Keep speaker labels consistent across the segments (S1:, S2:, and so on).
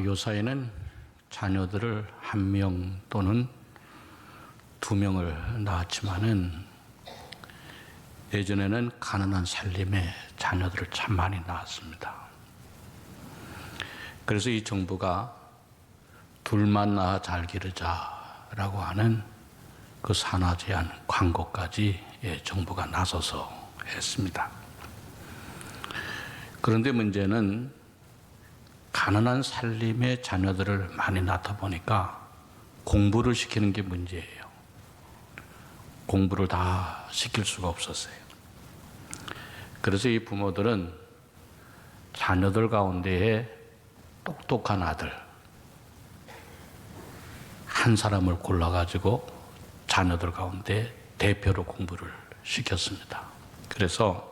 S1: 요사이는 자녀들을 1명 또는 2명을 낳았지만은 예전에는 가난한 살림에 자녀들을 참 많이 낳았습니다. 그래서 이 정부가 둘만 낳아 잘 기르자라고 하는 그 산하 제한 광고까지 정부가 나서서 했습니다. 그런데 문제는 가난한 살림에 자녀들을 많이 낳다 보니까 공부를 시키는 게 문제예요. 공부를 다 시킬 수가 없었어요. 그래서 이 부모들은 자녀들 가운데에 똑똑한 아들 한 사람을 골라가지고 자녀들 가운데 대표로 공부를 시켰습니다. 그래서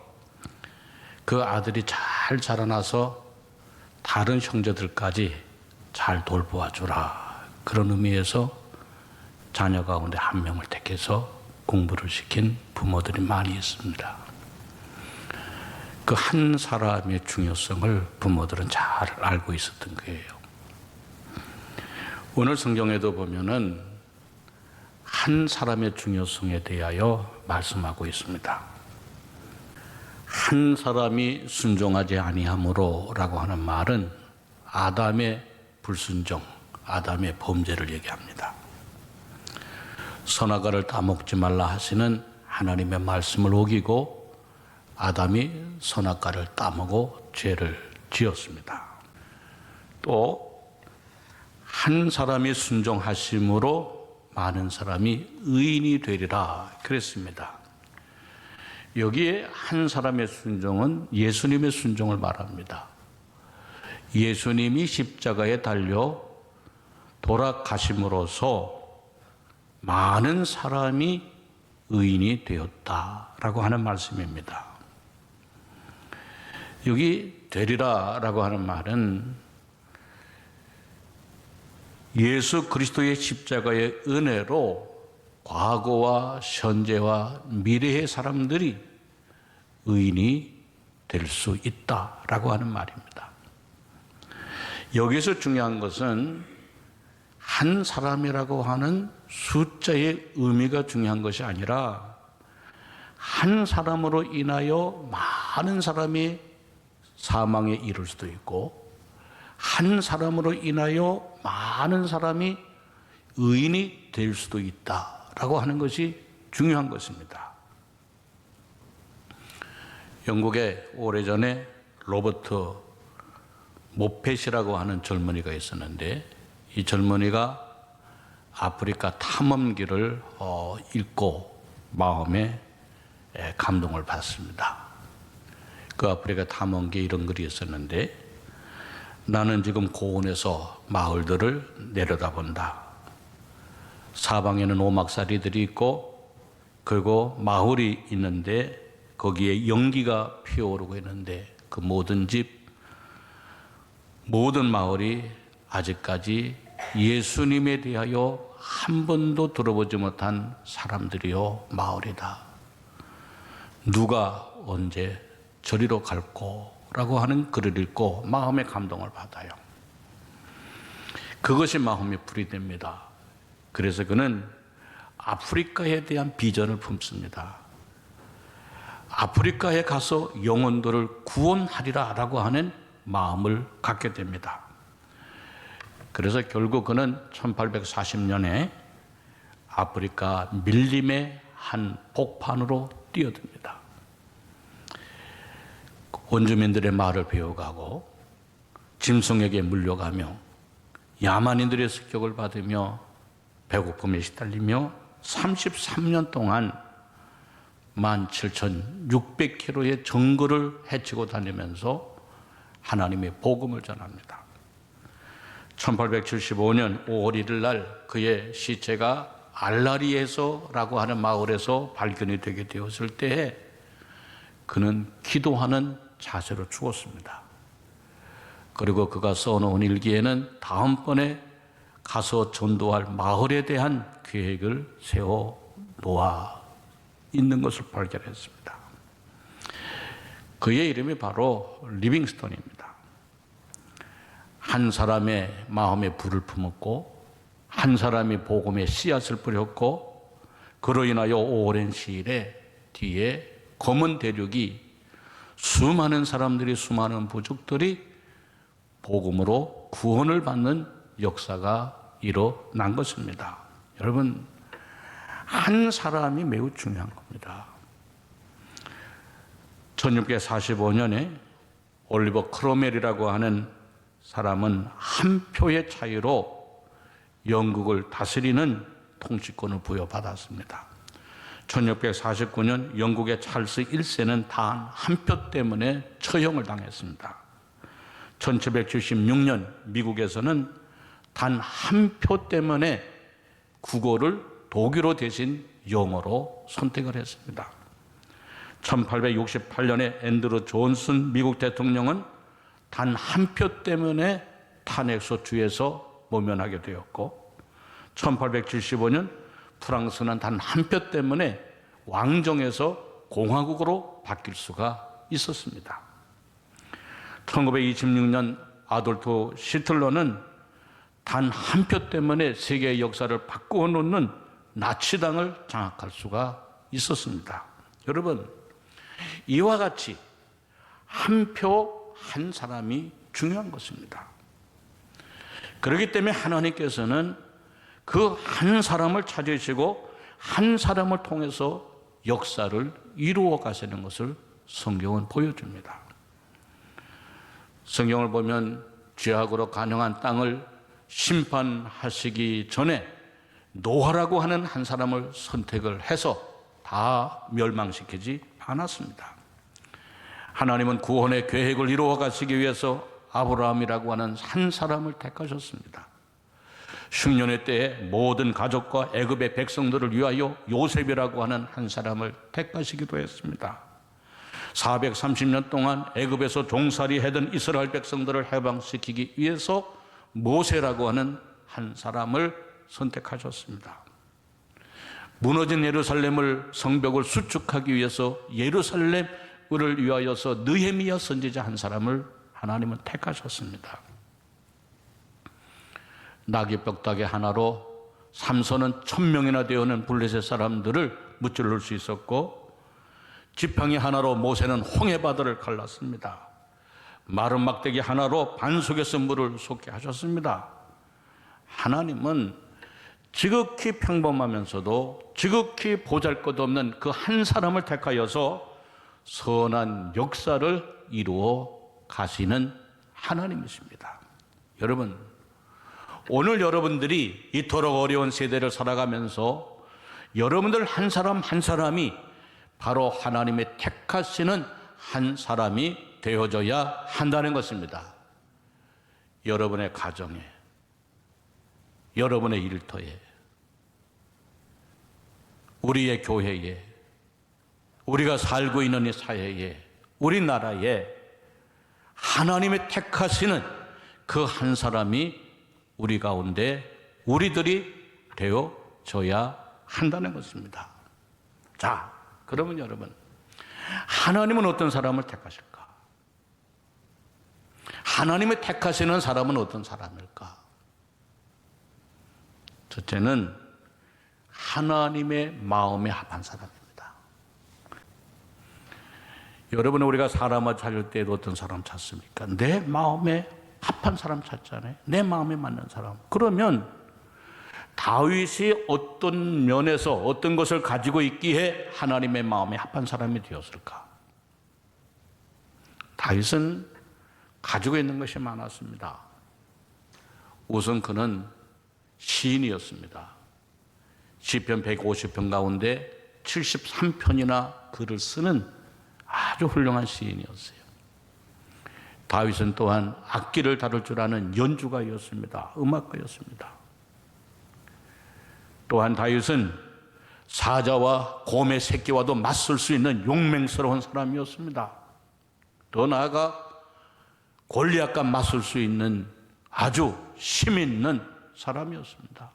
S1: 그 아들이 잘 자라나서 다른 형제들까지 잘 돌보아 주라, 그런 의미에서 자녀 가운데 1명을 택해서 공부를 시킨 부모들이 많이 있습니다. 그 한 사람의 중요성을 부모들은 잘 알고 있었던 거예요. 오늘 성경에도 보면은 한 사람의 중요성에 대하여 말씀하고 있습니다. 한 사람이 순종하지 아니함으로 라고 하는 말은 아담의 불순종, 아담의 범죄를 얘기합니다. 선악과를 따먹지 말라 하시는 하나님의 말씀을 어기고 아담이 선악과를 따먹어 죄를 지었습니다. 또 한 사람이 순종하심으로 많은 사람이 의인이 되리라 그랬습니다. 여기에 한 사람의 순종은 예수님의 순종을 말합니다. 예수님이 십자가에 달려 돌아가심으로써 많은 사람이 의인이 되었다라고 하는 말씀입니다. 여기 되리라라고 하는 말은 예수 그리스도의 십자가의 은혜로 과거와 현재와 미래의 사람들이 의인이 될 수 있다라고 하는 말입니다. 여기서 중요한 것은 한 사람이라고 하는 숫자의 의미가 중요한 것이 아니라 한 사람으로 인하여 많은 사람이 사망에 이를 수도 있고 한 사람으로 인하여 많은 사람이 의인이 될 수도 있다라고 하는 것이 중요한 것입니다. 영국에 오래전에 로버트 모펫이라고 하는 젊은이가 있었는데 이 젊은이가 아프리카 탐험기를 읽고 마음에 감동을 받습니다. 그 아프리카 탐험기에 이런 글이 있었는데 나는 지금 고원에서 마을들을 내려다본다. 사방에는 오막살이들이 있고 그리고 마을이 있는데 거기에 연기가 피어오르고 있는데 그 모든 집, 모든 마을이 아직까지 예수님에 대하여 한 번도 들어보지 못한 사람들이요 마을이다. 누가 언제 저리로 갈꼬? 라고 하는 글을 읽고 마음의 감동을 받아요. 그것이 마음에 불이 됩니다. 그래서 그는 아프리카에 대한 비전을 품습니다. 아프리카에 가서 영혼들을 구원하리라 라고 하는 마음을 갖게 됩니다. 그래서 결국 그는 1840년에 아프리카 밀림의 한 복판으로 뛰어듭니다. 원주민들의 말을 배워가고 짐승에게 물려가며 야만인들의 습격을 받으며 배고픔에 시달리며 33년 동안 17,600km의 정글을 헤치고 다니면서 하나님의 복음을 전합니다. 1875년 5월 1일 날 그의 시체가 알라리에서라고 하는 마을에서 발견이 되게 되었을 때에 그는 기도하는 자세로 죽었습니다. 그리고 그가 써놓은 일기에는 다음번에 가서 전도할 마을에 대한 계획을 세워 놓아 있는 것을 발견했습니다. 그의 이름이 바로 리빙스턴입니다. 한 사람의 마음에 불을 품었고 한 사람이 복음의 씨앗을 뿌렸고 그로 인하여 오랜 시일에 뒤에 검은 대륙이 수많은 사람들이 수많은 부족들이 복음으로 구원을 받는 역사가 일어난 것입니다. 여러분, 한 사람이 매우 중요한 겁니다. 1645년에 올리버 크로멜이라고 하는 사람은 한 표의 차이로 영국을 다스리는 통치권을 부여받았습니다. 1649년 영국의 찰스 1세는 단 한 표 때문에 처형을 당했습니다. 1776년 미국에서는 단 한 표 때문에 국어를 독일어 대신 영어로 선택을 했습니다. 1868년에 앤드루 존슨 미국 대통령은 단 한 표 때문에 탄핵소추에서 모면하게 되었고 1875년 프랑스는 단 한 표 때문에 왕정에서 공화국으로 바뀔 수가 있었습니다. 1926년 아돌프 시틀러는 단 한 표 때문에 세계의 역사를 바꾸어 놓는 나치당을 장악할 수가 있었습니다. 여러분, 이와 같이 한 표 한 사람이 중요한 것입니다. 그렇기 때문에 하나님께서는 그 한 사람을 찾으시고 한 사람을 통해서 역사를 이루어 가시는 것을 성경은 보여줍니다. 성경을 보면 죄악으로 간영한 땅을 심판하시기 전에 노아라고 하는 한 사람을 선택을 해서 다 멸망시키지 않았습니다. 하나님은 구원의 계획을 이루어 가시기 위해서 아브라함이라고 하는 한 사람을 택하셨습니다. 흉년의 때에 모든 가족과 애굽의 백성들을 위하여 요셉이라고 하는 한 사람을 택하시기도 했습니다. 430년 동안 애굽에서 종살이 하던 이스라엘 백성들을 해방시키기 위해서 모세라고 하는 한 사람을 선택하셨습니다. 무너진 예루살렘을 성벽을 수축하기 위해서 예루살렘을 위하여서 느헤미야 선지자 한 사람을 하나님은 택하셨습니다. 나귀 뼈다귀 하나로 삼손은 1000명이나 되어는 블레셋 사람들을 무찌를 수 있었고 지팡이 하나로 모세는 홍해바다를 갈랐습니다. 마른 막대기 하나로 반석에서 물을 솟게 하셨습니다. 하나님은 지극히 평범하면서도 지극히 보잘것없는 그 한 사람을 택하여서 선한 역사를 이루어 가시는 하나님이십니다. 여러분, 오늘 여러분들이 이토록 어려운 세대를 살아가면서 여러분들 한 사람 한 사람이 바로 하나님의 택하시는 한 사람이 되어져야 한다는 것입니다. 여러분의 가정에, 여러분의 일터에, 우리의 교회에, 우리가 살고 있는 이 사회에, 우리나라에 하나님의 택하시는 그 한 사람이 우리 가운데 우리들이 되어져야 한다는 것입니다. 자, 그러면 여러분, 하나님은 어떤 사람을 택하실까? 하나님의 택하시는 사람은 어떤 사람일까? 첫째는 하나님의 마음에 합한 사람입니다. 여러분, 우리가 사람을 찾을 때도 어떤 사람 찾습니까? 내 마음에 합한 사람 찾잖아요. 내 마음에 맞는 사람. 그러면 다윗이 어떤 면에서 어떤 것을 가지고 있기에 하나님의 마음에 합한 사람이 되었을까? 다윗은 가지고 있는 것이 많았습니다. 우선 그는 시인이었습니다. 시편 150편 가운데 73편이나 글을 쓰는 아주 훌륭한 시인이었어요. 다윗은 또한 악기를 다룰 줄 아는 연주가였습니다. 음악가였습니다. 또한 다윗은 사자와 곰의 새끼와도 맞설 수 있는 용맹스러운 사람이었습니다. 더 나아가 골리앗과 맞설 수 있는 아주 힘 있는 사람이었습니다.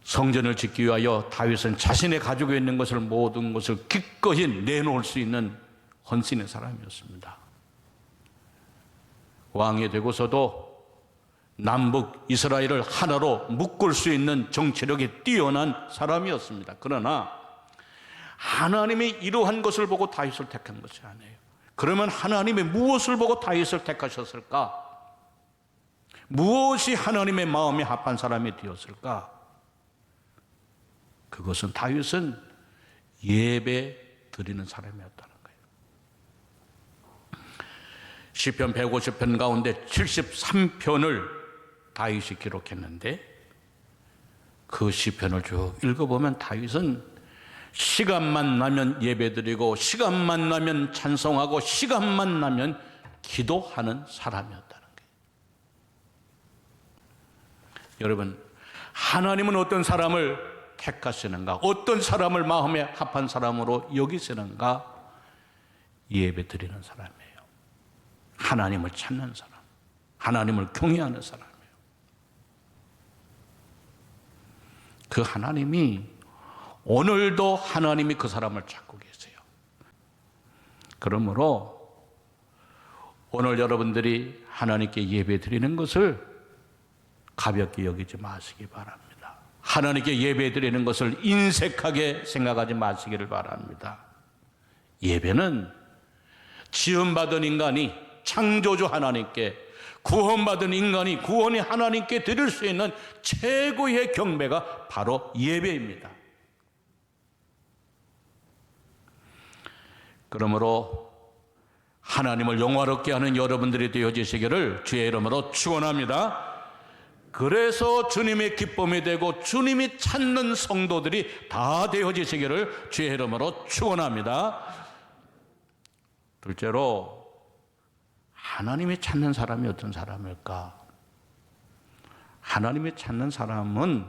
S1: 성전을 짓기 위하여 다윗은 자신의 가지고 있는 것을 모든 것을 기꺼이 내놓을 수 있는 헌신의 사람이었습니다. 왕이 되고서도 남북 이스라엘을 하나로 묶을 수 있는 정치력이 뛰어난 사람이었습니다. 그러나 하나님이 이러한 것을 보고 다윗을 택한 것이 아니에요. 그러면 하나님이 무엇을 보고 다윗을 택하셨을까? 무엇이 하나님의 마음에 합한 사람이 되었을까? 그것은 다윗은 예배 드리는 사람이었다는 거예요. 시편 150편 가운데 73편을 다윗이 기록했는데 그 시편을 쭉 읽어보면 다윗은 시간만 나면 예배드리고 시간만 나면 찬송하고 시간만 나면 기도하는 사람이었다는 거예요. 여러분, 하나님은 어떤 사람을 택하시는가? 어떤 사람을 마음에 합한 사람으로 여기시는가? 예배드리는 사람이에요. 하나님을 찾는 사람, 하나님을 경외하는 사람이에요. 그 하나님이 오늘도 하나님이 그 사람을 찾고 계세요. 그러므로 오늘 여러분들이 하나님께 예배 드리는 것을 가볍게 여기지 마시기 바랍니다. 하나님께 예배 드리는 것을 인색하게 생각하지 마시기를 바랍니다. 예배는 지음받은 인간이 창조주 하나님께, 구원받은 인간이 구원의 하나님께 드릴 수 있는 최고의 경배가 바로 예배입니다. 그러므로 하나님을 영화롭게 하는 여러분들이 되어지시기를 주의 이름으로 축원합니다. 그래서 주님의 기쁨이 되고 주님이 찾는 성도들이 다 되어지시기를 주의 이름으로 축원합니다. 둘째로, 하나님이 찾는 사람이 어떤 사람일까? 하나님이 찾는 사람은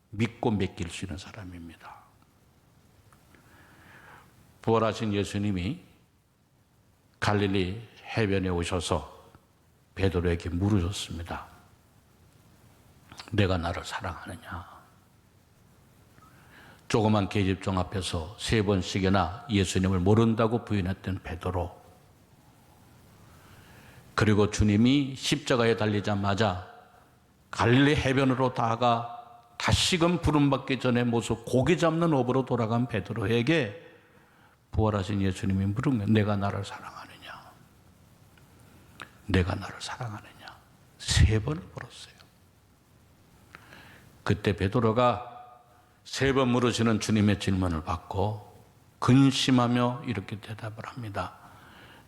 S1: 믿고 맡길 수 있는 사람입니다. 부활하신 예수님이 갈릴리 해변에 오셔서 베드로에게 물으셨습니다. 내가 나를 사랑하느냐? 조그만 계집종 앞에서 3번씩이나 예수님을 모른다고 부인했던 베드로, 그리고 주님이 십자가에 달리자마자 갈릴리 해변으로 다가 다시금 부름받기 전에 모습 고기 잡는 업으로 돌아간 베드로에게 부활하신 예수님이 물은 거예요. 내가 나를 사랑하느냐? 내가 나를 사랑하느냐? 3번을 물었어요. 그때 베드로가 3번 물으시는 주님의 질문을 받고 근심하며 이렇게 대답을 합니다.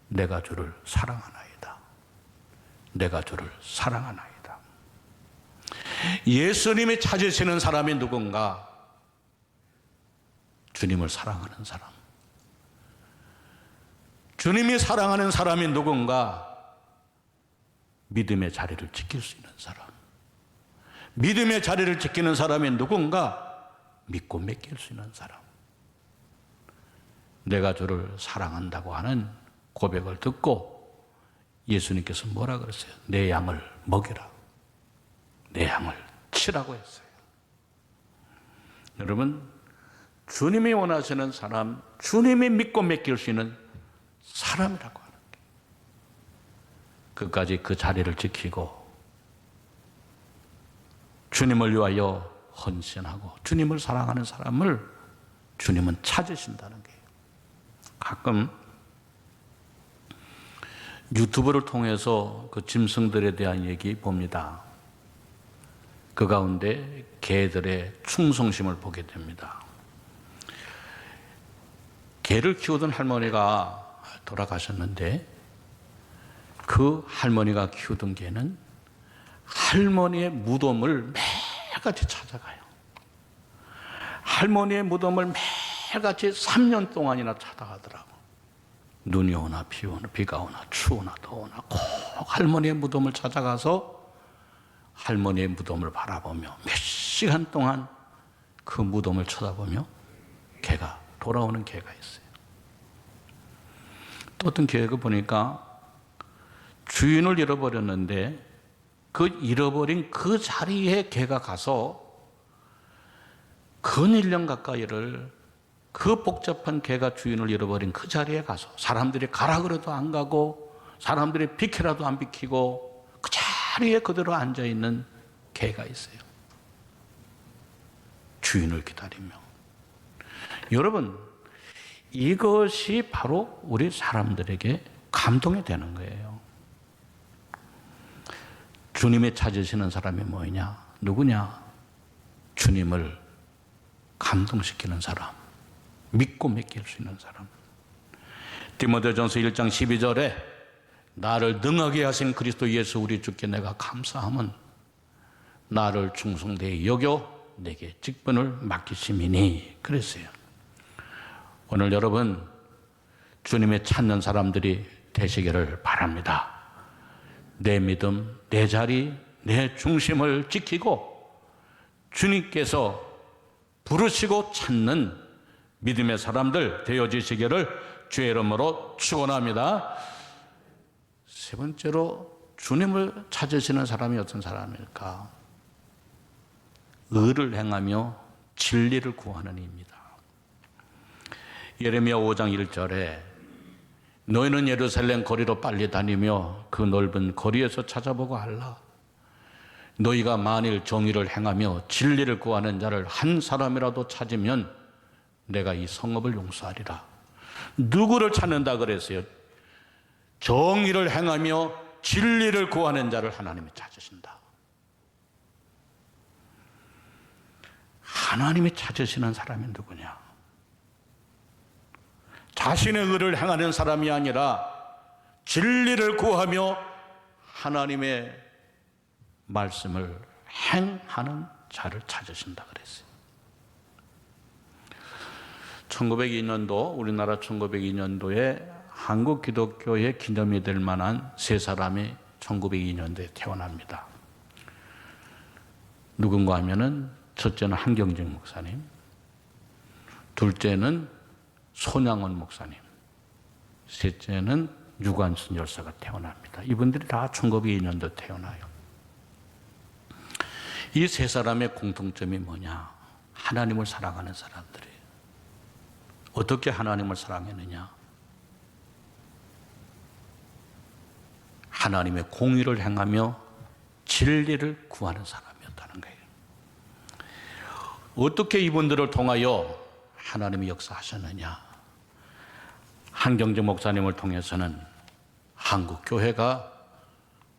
S1: 내가 주를 사랑하나이다. 내가 주를 사랑하나이다. 예수님이 찾으시는 사람이 누군가? 주님을 사랑하는 사람. 주님이 사랑하는 사람이 누군가? 믿음의 자리를 지킬 수 있는 사람. 믿음의 자리를 지키는 사람이 누군가? 믿고 맡길 수 있는 사람. 내가 주를 사랑한다고 하는 고백을 듣고 예수님께서 뭐라 그랬어요? 내 양을 먹이라. 내 양을 치라고 했어요. 여러분, 주님이 원하시는 사람, 주님이 믿고 맡길 수 있는 사람이라고 하는 게, 끝까지 그 자리를 지키고 주님을 위하여 헌신하고 주님을 사랑하는 사람을 주님은 찾으신다는 거예요. 가끔 유튜브를 통해서 그 짐승들에 대한 얘기 봅니다. 그 가운데 개들의 충성심을 보게 됩니다. 개를 키우던 할머니가 돌아가셨는데 그 할머니가 키우던 개는 할머니의 무덤을 매일같이 찾아가요. 할머니의 무덤을 매일같이 3년 동안이나 찾아가더라고. 눈이 오나 비 오나 비가 오나 추우나 더우나 꼭 할머니의 무덤을 찾아가서 할머니의 무덤을 바라보며 몇 시간 동안 그 무덤을 쳐다보며 개가 돌아오는 개가 있어요. 또 어떤 개가 보니까 주인을 잃어버렸는데 그 잃어버린 그 자리에 개가 가서 근 1년 가까이를 그 복잡한 개가 주인을 잃어버린 그 자리에 가서 사람들이 가라 그래도 안 가고 사람들이 비켜라도 안 비키고 그 자리에 그대로 앉아있는 개가 있어요. 주인을 기다리며. 여러분, 이것이 바로 우리 사람들에게 감동이 되는 거예요. 주님이 찾으시는 사람이 뭐냐? 누구냐? 주님을 감동시키는 사람, 믿고 맡길 수 있는 사람. 디모데전서 1장 12절에 나를 능하게 하신 그리스도 예수 우리 주께 내가 감사함은 나를 충성되이 여겨 내게 직분을 맡기심이니 그랬어요. 오늘 여러분 주님의 찾는 사람들이 되시기를 바랍니다. 내 믿음, 내 자리, 내 중심을 지키고 주님께서 부르시고 찾는 믿음의 사람들 되어지시기를 주의 이름으로 축원합니다. 세 번째로 주님을 찾으시는 사람이 어떤 사람일까? 의를 행하며 진리를 구하는 이입니다. 예레미야 5장 1절에 너희는 예루살렘 거리로 빨리 다니며 그 넓은 거리에서 찾아보고 알라. 너희가 만일 정의를 행하며 진리를 구하는 자를 한 사람이라도 찾으면 내가 이 성읍을 용서하리라. 누구를 찾는다 그랬어요? 정의를 행하며 진리를 구하는 자를 하나님이 찾으신다. 하나님이 찾으시는 사람이 누구냐? 자신의 의를 행하는 사람이 아니라 진리를 구하며 하나님의 말씀을 행하는 자를 찾으신다 그랬어요. 1902년도 우리나라 1902년도에 한국 기독교의 기념이 될 만한 세 사람이 1902년도에 태어납니다. 누군가 하면은 첫째는 한경직 목사님, 둘째는 손양원 목사님, 셋째는 유관순 열사가 태어납니다. 이분들이 다 1902년도 태어나요. 이 세 사람의 공통점이 뭐냐? 하나님을 사랑하는 사람들이에요. 어떻게 하나님을 사랑했느냐? 하나님의 공의를 행하며 진리를 구하는 사람이었다는 거예요. 어떻게 이분들을 통하여 하나님이 역사하셨느냐? 한경직 목사님을 통해서는 한국 교회가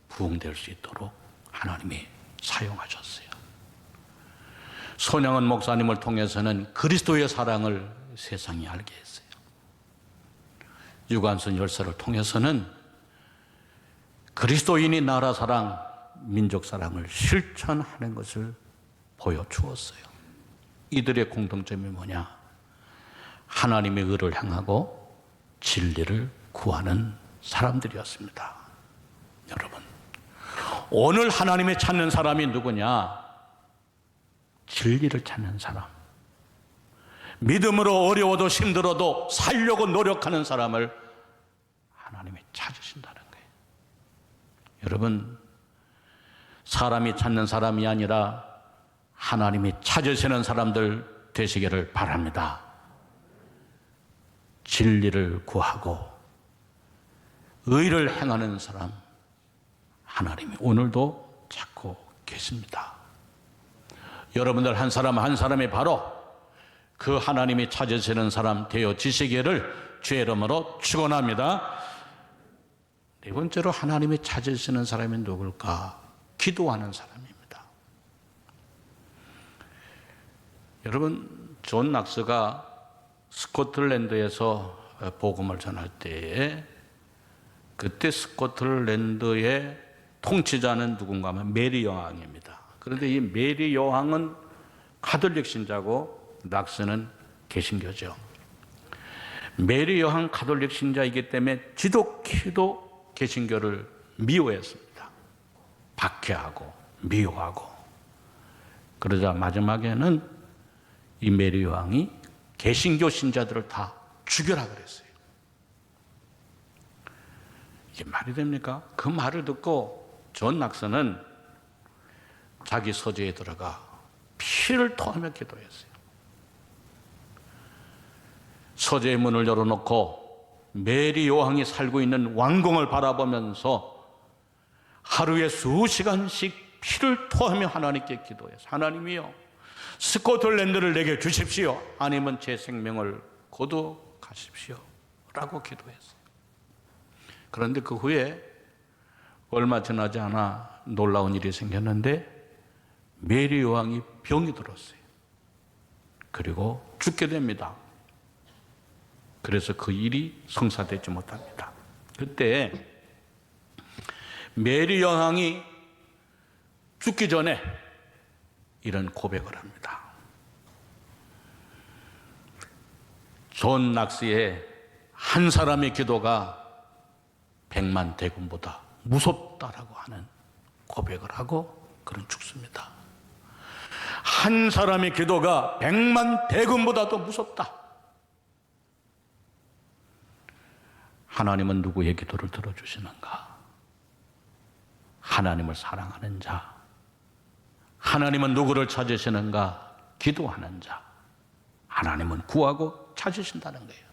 S1: 부흥될 수 있도록 하나님이 사용하셨어요. 손양원 목사님을 통해서는 그리스도의 사랑을 세상이 알게 했어요. 유관순 열사를 통해서는 그리스도인이 나라 사랑, 민족 사랑을 실천하는 것을 보여주었어요. 이들의 공통점이 뭐냐? 하나님의 의를 행하고 진리를 구하는 사람들이었습니다. 여러분, 오늘 하나님의 찾는 사람이 누구냐? 진리를 찾는 사람. 믿음으로 어려워도 힘들어도 살려고 노력하는 사람을 하나님이 찾으신다는 거예요. 여러분, 사람이 찾는 사람이 아니라 하나님이 찾으시는 사람들 되시기를 바랍니다. 진리를 구하고 의를 행하는 사람, 하나님이 오늘도 찾고 계십니다. 여러분들 한 사람 한 사람이 바로 그 하나님이 찾으시는 사람 되어지시기를 주의 이름으로 축원합니다. 네 번째로 하나님이 찾으시는 사람이 누굴까? 기도하는 사람입니다. 여러분, 존 낙스가 스코틀랜드에서 복음을 전할 때에 그때 스코틀랜드의 통치자는 누군가 하면 메리 여왕입니다. 그런데 이 메리 여왕은 가톨릭 신자고 낙스는 개신교죠. 메리 여왕 가톨릭 신자이기 때문에 지독히도 개신교를 미워했습니다. 박해하고 미워하고. 그러자 마지막에는 이 메리 여왕이 개신교 신자들을 다 죽여라 그랬어요. 이게 말이 됩니까? 그 말을 듣고 존 낙스는 자기 서재에 들어가 피를 토하며 기도했어요. 서재의 문을 열어놓고 메리 요항이 살고 있는 왕궁을 바라보면서 하루에 수시간씩 피를 토하며 하나님께 기도해서 하나님이여 스코틀랜드를 내게 주십시오. 아니면 제 생명을 거두가십시오 라고 기도했어요. 그런데 그 후에 얼마 지나지 않아 놀라운 일이 생겼는데 메리 여왕이 병이 들었어요. 그리고 죽게 됩니다. 그래서 그 일이 성사되지 못합니다. 그때 메리 여왕이 죽기 전에 이런 고백을 합니다. 존 낙스의 한 사람의 기도가 100만 대군보다 무섭다라고 하는 고백을 하고 그는 죽습니다. 한 사람의 기도가 100만 대군보다도 무섭다. 하나님은 누구의 기도를 들어주시는가? 하나님을 사랑하는 자. 하나님은 누구를 찾으시는가? 기도하는 자. 하나님은 구하고 찾으신다는 거예요.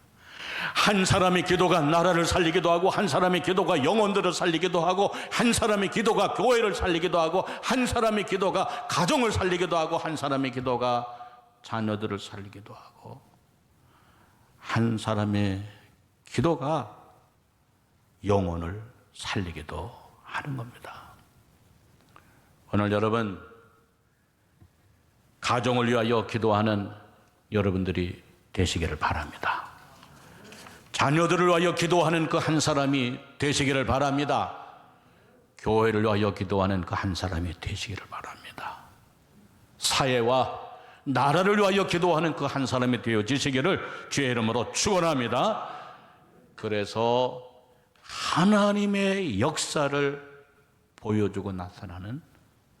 S1: 한 사람의 기도가 나라를 살리기도 하고, 한 사람의 기도가 영혼들을 살리기도 하고, 한 사람의 기도가 교회를 살리기도 하고, 한 사람의 기도가 가정을 살리기도 하고, 한 사람의 기도가 자녀들을 살리기도 하고, 한 사람의 기도가 영혼을 살리기도 하는 겁니다. 오늘 여러분, 가정을 위하여 기도하는 여러분들이 되시기를 바랍니다. 자녀들을 위하여 기도하는 그 한 사람이 되시기를 바랍니다. 교회를 위하여 기도하는 그 한 사람이 되시기를 바랍니다. 사회와 나라를 위하여 기도하는 그 한 사람이 되어지시기를 주의 이름으로 축원합니다. 그래서 하나님의 역사를 보여주고 나타나는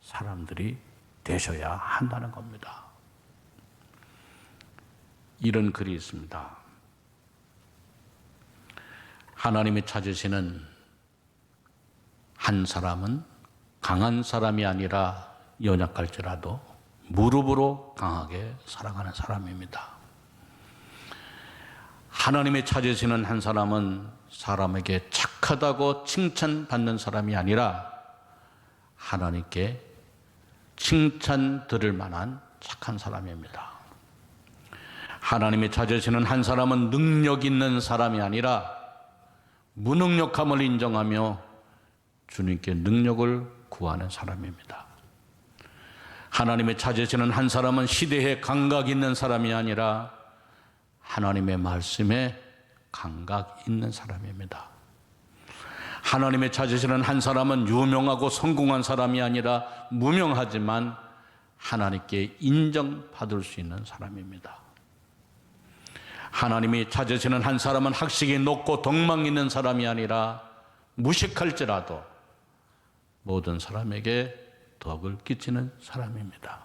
S1: 사람들이 되셔야 한다는 겁니다. 이런 글이 있습니다. 하나님이 찾으시는 한 사람은 강한 사람이 아니라 연약할지라도 무릎으로 강하게 살아가는 사람입니다. 하나님이 찾으시는 한 사람은 사람에게 착하다고 칭찬받는 사람이 아니라 하나님께 칭찬 들을 만한 착한 사람입니다. 하나님이 찾으시는 한 사람은 능력 있는 사람이 아니라 무능력함을 인정하며 주님께 능력을 구하는 사람입니다. 하나님이 찾으시는 한 사람은 시대에 감각 있는 사람이 아니라 하나님의 말씀에 감각 있는 사람입니다. 하나님의 찾으시는 한 사람은 유명하고 성공한 사람이 아니라 무명하지만 하나님께 인정받을 수 있는 사람입니다. 하나님이 찾으시는 한 사람은 학식이 높고 덕망 있는 사람이 아니라 무식할지라도 모든 사람에게 덕을 끼치는 사람입니다.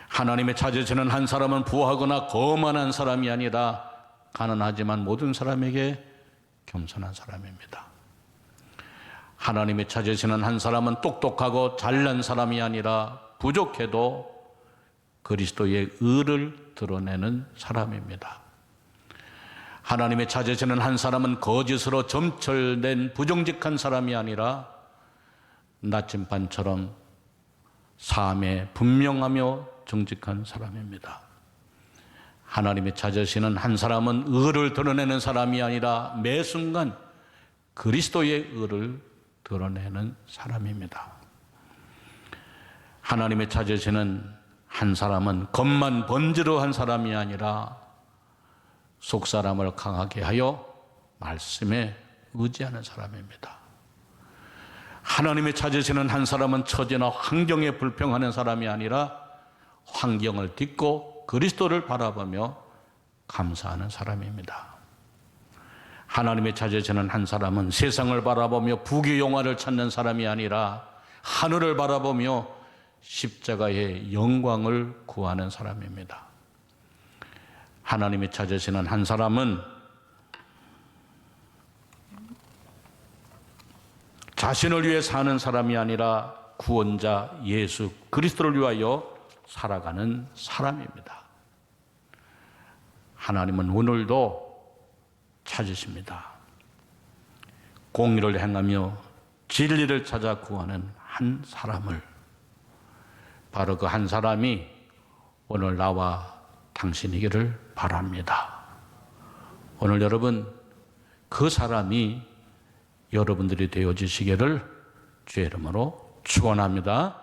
S1: 하나님의 찾으시는 한 사람은 부하거나 거만한 사람이 아니라 가난하지만 모든 사람에게 겸손한 사람입니다. 하나님의 찾으시는 한 사람은 똑똑하고 잘난 사람이 아니라 부족해도 그리스도의 의를 드러내는 사람입니다. 하나님의 찾으시는 한 사람은 거짓으로 점철된 부정직한 사람이 아니라 나침반처럼 삶에 분명하며 정직한 사람입니다. 하나님의 찾으시는 한 사람은 의를 드러내는 사람이 아니라 매 순간 그리스도의 의를 드러내는 사람입니다. 하나님의 찾으시는 한 사람은 겉만 번지르한 사람이 아니라 속사람을 강하게 하여 말씀에 의지하는 사람입니다. 하나님의 찾으시는 한 사람은 처지나 환경에 불평하는 사람이 아니라 환경을 딛고 그리스도를 바라보며 감사하는 사람입니다. 하나님의 찾으시는 한 사람은 세상을 바라보며 부귀영화를 찾는 사람이 아니라 하늘을 바라보며 십자가의 영광을 구하는 사람입니다. 하나님이 찾으시는 한 사람은 자신을 위해 사는 사람이 아니라 구원자 예수 그리스도를 위하여 살아가는 사람입니다. 하나님은 오늘도 찾으십니다. 공의를 행하며 진리를 찾아 구하는 한 사람을, 바로 그 한 사람이 오늘 나와 당신이기를 바랍니다. 오늘 여러분, 그 사람이 여러분들이 되어지시기를 주의 이름으로 축원합니다.